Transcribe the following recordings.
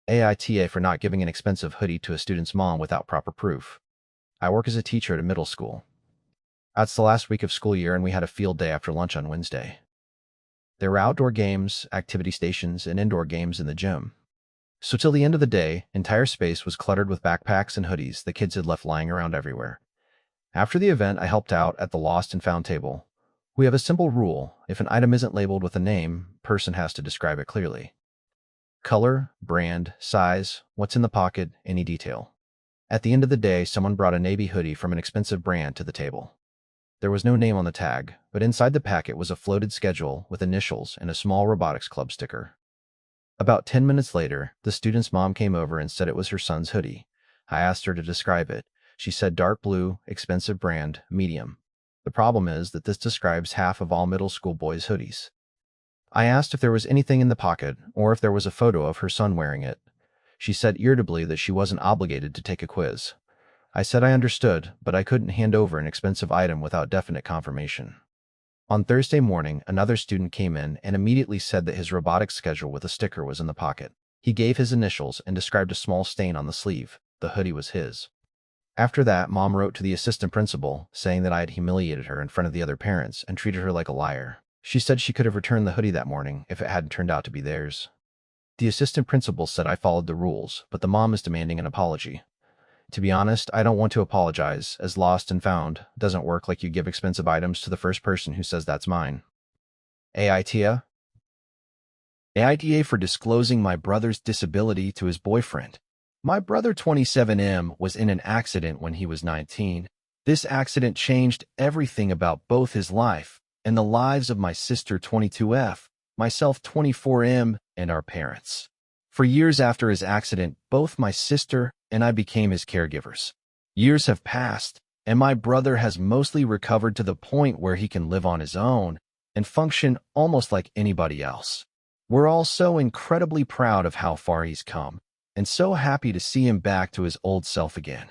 AITA for not giving an expensive hoodie to a student's mom without proper proof. I work as a teacher at a middle school. It's the last week of school year and we had a field day after lunch on Wednesday. There were outdoor games, activity stations, and indoor games in the gym. So till the end of the day, entire space was cluttered with backpacks and hoodies the kids had left lying around everywhere. After the event, I helped out at the lost and found table. We have a simple rule: if an item isn't labeled with a name, person has to describe it clearly. Color, brand, size, what's in the pocket, any detail. At the end of the day, someone brought a navy hoodie from an expensive brand to the table. There was no name on the tag, but inside the packet was a floated schedule with initials and a small robotics club sticker. About 10 minutes later, the student's mom came over and said it was her son's hoodie. I asked her to describe it. She said dark blue, expensive brand, medium. The problem is that this describes half of all middle school boys' hoodies. I asked if there was anything in the pocket or if there was a photo of her son wearing it. She said irritably that she wasn't obligated to take a quiz. I said I understood, but I couldn't hand over an expensive item without definite confirmation. On Thursday morning, another student came in and immediately said that his robotics schedule with a sticker was in the pocket. He gave his initials and described a small stain on the sleeve. The hoodie was his. After that, Mom wrote to the assistant principal, saying that I had humiliated her in front of the other parents and treated her like a liar. She said she could have returned the hoodie that morning if it hadn't turned out to be theirs. The assistant principal said I followed the rules, but the mom is demanding an apology. To be honest, I don't want to apologize, as lost and found doesn't work like you give expensive items to the first person who says that's mine. AITA? AITA for disclosing my brother's disability to his boyfriend. My brother 27M was in an accident when he was 19. This accident changed everything about both his life and the lives of my sister 22F, myself 24M, and our parents. For years after his accident, both my sister and I became his caregivers. Years have passed, and my brother has mostly recovered to the point where he can live on his own and function almost like anybody else. We're all so incredibly proud of how far he's come, and so happy to see him back to his old self again.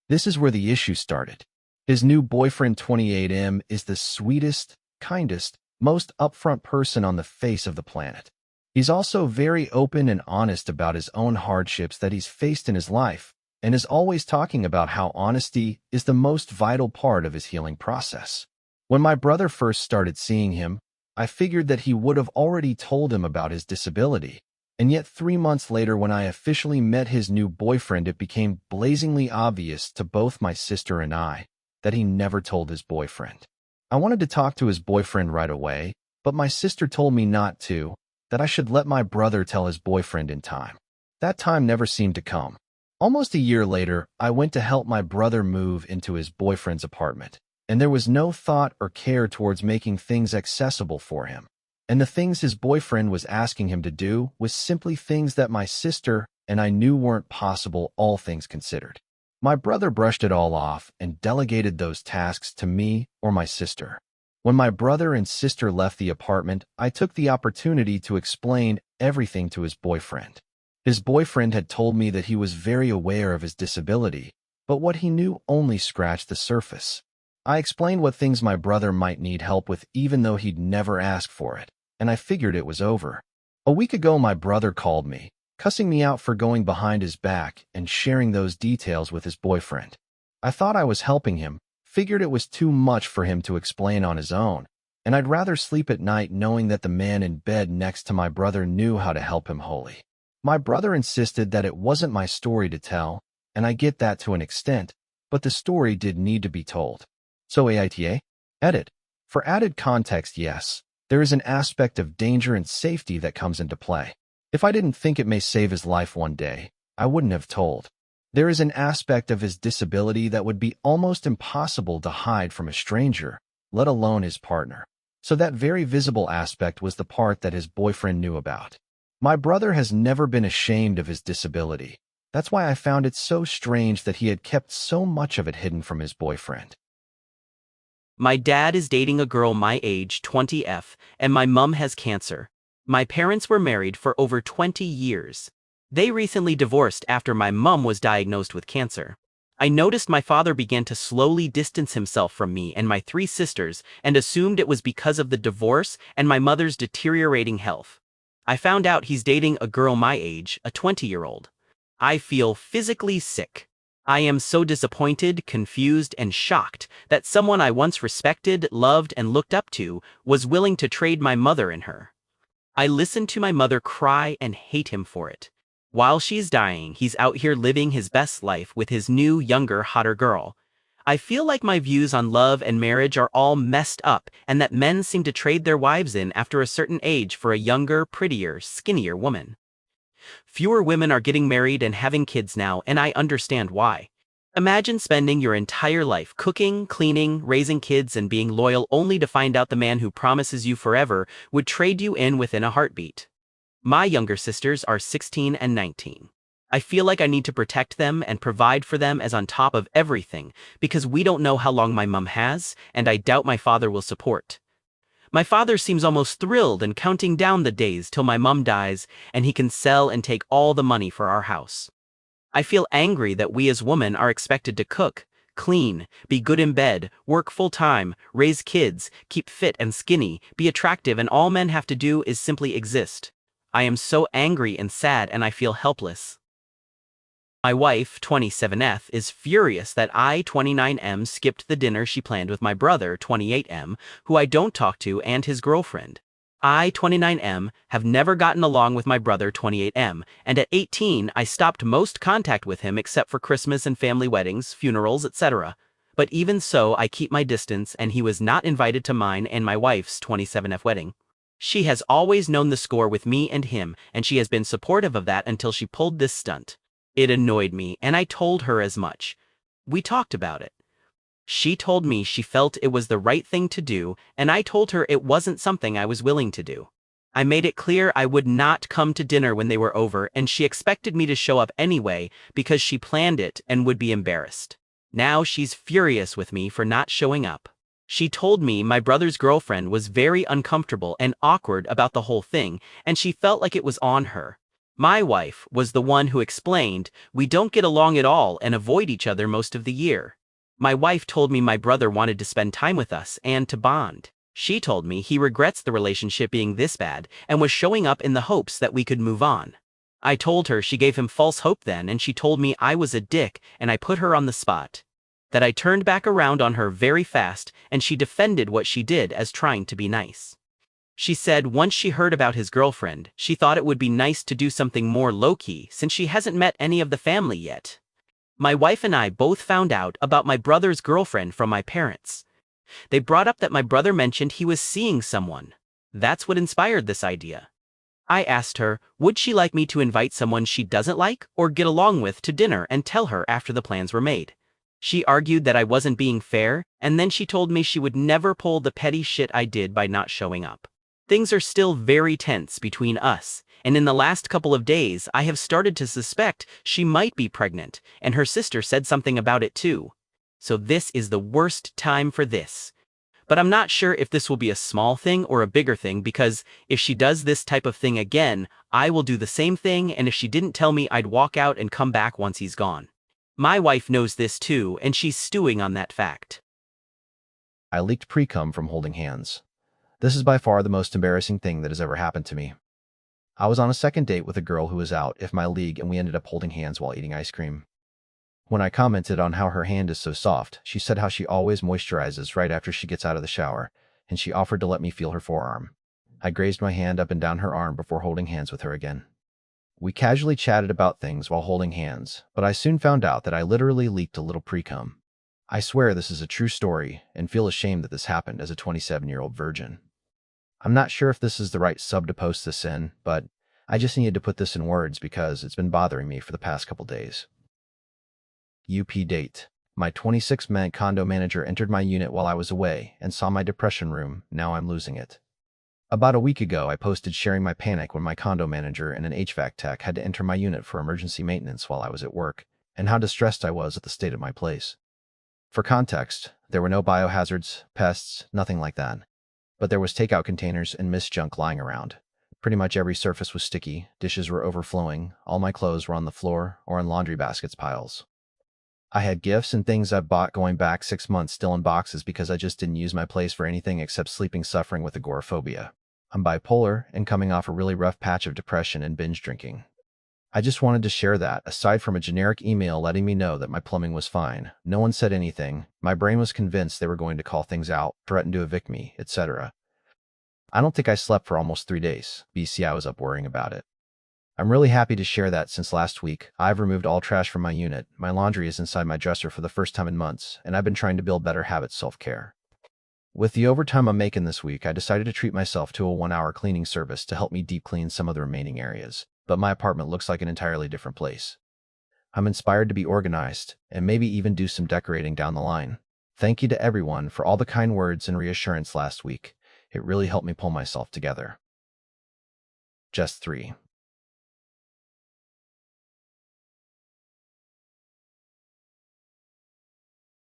This is where the issue started. His new boyfriend 28M is the sweetest, kindest, most upfront person on the face of the planet. He's also very open and honest about his own hardships that he's faced in his life, and is always talking about how honesty is the most vital part of his healing process. When my brother first started seeing him, I figured that he would have already told him about his disability, and yet 3 months later when I officially met his new boyfriend, it became blazingly obvious to both my sister and I that he never told his boyfriend. I wanted to talk to his boyfriend right away, but my sister told me not to, that I should let my brother tell his boyfriend in time. That time never seemed to come. Almost a year later, I went to help my brother move into his boyfriend's apartment, and there was no thought or care towards making things accessible for him. And the things his boyfriend was asking him to do was simply things that my sister and I knew weren't possible, all things considered. My brother brushed it all off and delegated those tasks to me or my sister. When my brother and sister left the apartment, I took the opportunity to explain everything to his boyfriend. His boyfriend had told me that he was very aware of his disability, but what he knew only scratched the surface. I explained what things my brother might need help with even though he'd never asked for it, and I figured it was over. A week ago, my brother called me, cussing me out for going behind his back and sharing those details with his boyfriend. I thought I was helping him, figured it was too much for him to explain on his own, and I'd rather sleep at night knowing that the man in bed next to my brother knew how to help him wholly. My brother insisted that it wasn't my story to tell, and I get that to an extent, but the story did need to be told. So AITA? Edit. For added context, yes, there is an aspect of danger and safety that comes into play. If I didn't think it may save his life one day, I wouldn't have told. There is an aspect of his disability that would be almost impossible to hide from a stranger, let alone his partner. So that very visible aspect was the part that his boyfriend knew about. My brother has never been ashamed of his disability. That's why I found it so strange that he had kept so much of it hidden from his boyfriend. My dad is dating a girl my age, 20F, and my mum has cancer. My parents were married for over 20 years. They recently divorced after my mum was diagnosed with cancer. I noticed my father began to slowly distance himself from me and my 3 sisters and assumed it was because of the divorce and my mother's deteriorating health. I found out he's dating a girl my age, a 20-year-old. I feel physically sick. I am so disappointed, confused, and shocked that someone I once respected, loved, and looked up to was willing to trade my mother in her. I listened to my mother cry and hate him for it. While she's dying, he's out here living his best life with his new, younger, hotter girl. I feel like my views on love and marriage are all messed up and that men seem to trade their wives in after a certain age for a younger, prettier, skinnier woman. Fewer women are getting married and having kids now, and I understand why. Imagine spending your entire life cooking, cleaning, raising kids, and being loyal only to find out the man who promises you forever would trade you in within a heartbeat. My younger sisters are 16 and 19. I feel like I need to protect them and provide for them as on top of everything because we don't know how long my mom has, and I doubt my father will support. My father seems almost thrilled and counting down the days till my mom dies and he can sell and take all the money for our house. I feel angry that we as women are expected to cook, clean, be good in bed, work full-time, raise kids, keep fit and skinny, be attractive, and all men have to do is simply exist. I am so angry and sad and I feel helpless. My wife, 27F, is furious that I, 29M, skipped the dinner she planned with my brother, 28M, who I don't talk to, and his girlfriend. I, 29M, have never gotten along with my brother, 28M, and at 18 I stopped most contact with him except for Christmas and family weddings, funerals, etc. But even so, I keep my distance, and he was not invited to mine and my wife's 27F wedding. She has always known the score with me and him, and she has been supportive of that until she pulled this stunt. It annoyed me, and I told her as much. We talked about it. She told me she felt it was the right thing to do, and I told her it wasn't something I was willing to do. I made it clear I would not come to dinner when they were over, and she expected me to show up anyway because she planned it and would be embarrassed. Now she's furious with me for not showing up. She told me my brother's girlfriend was very uncomfortable and awkward about the whole thing, and she felt like it was on her. My wife was the one who explained, "We don't get along at all and avoid each other most of the year." My wife told me my brother wanted to spend time with us and to bond. She told me he regrets the relationship being this bad and was showing up in the hopes that we could move on. I told her she gave him false hope then, and she told me I was a dick and I put her on the spot. That I turned back around on her very fast, and she defended what she did as trying to be nice. She said once she heard about his girlfriend, she thought it would be nice to do something more low-key since she hasn't met any of the family yet. My wife and I both found out about my brother's girlfriend from my parents. They brought up that my brother mentioned he was seeing someone. That's what inspired this idea. I asked her, would she like me to invite someone she doesn't like or get along with to dinner and tell her after the plans were made. She argued that I wasn't being fair, and then she told me she would never pull the petty shit I did by not showing up. Things are still very tense between us, and in the last couple of days I have started to suspect she might be pregnant, and her sister said something about it too. So this is the worst time for this. But I'm not sure if this will be a small thing or a bigger thing, because if she does this type of thing again, I will do the same thing, and if she didn't tell me, I'd walk out and come back once he's gone. My wife knows this too, and she's stewing on that fact. I leaked precum from holding hands. This is by far the most embarrassing thing that has ever happened to me. I was on a second date with a girl who was out of my league, and we ended up holding hands while eating ice cream. When I commented on how her hand is so soft, she said how she always moisturizes right after she gets out of the shower, and she offered to let me feel her forearm. I grazed my hand up and down her arm before holding hands with her again. We casually chatted about things while holding hands, but I soon found out that I literally leaked a little precum. I swear this is a true story, and feel ashamed that this happened as a 27-year-old virgin. I'm not sure if this is the right sub to post this in, but I just needed to put this in words because it's been bothering me for the past couple days. UP date. My 26-man condo manager entered my unit while I was away and saw my depression room. Now I'm losing it. About a week ago, I posted sharing my panic when my condo manager and an HVAC tech had to enter my unit for emergency maintenance while I was at work, and how distressed I was at the state of my place. For context, there were no biohazards, pests, nothing like that. But there was takeout containers and mist junk lying around. Pretty much every surface was sticky, dishes were overflowing, all my clothes were on the floor or in laundry baskets piles. I had gifts and things I bought going back 6 months still in boxes because I just didn't use my place for anything except sleeping, suffering with agoraphobia. I'm bipolar and coming off a really rough patch of depression and binge drinking. I just wanted to share that, aside from a generic email letting me know that my plumbing was fine, no one said anything. My brain was convinced they were going to call things out, threaten to evict me, etc. I don't think I slept for almost 3 days. BC, I was up worrying about it. I'm really happy to share that since last week, I've removed all trash from my unit, my laundry is inside my dresser for the first time in months, and I've been trying to build better habits self-care. With the overtime I'm making this week, I decided to treat myself to a 1-hour cleaning service to help me deep clean some of the remaining areas, but my apartment looks like an entirely different place. I'm inspired to be organized, and maybe even do some decorating down the line. Thank you to everyone for all the kind words and reassurance last week. It really helped me pull myself together. Just 3.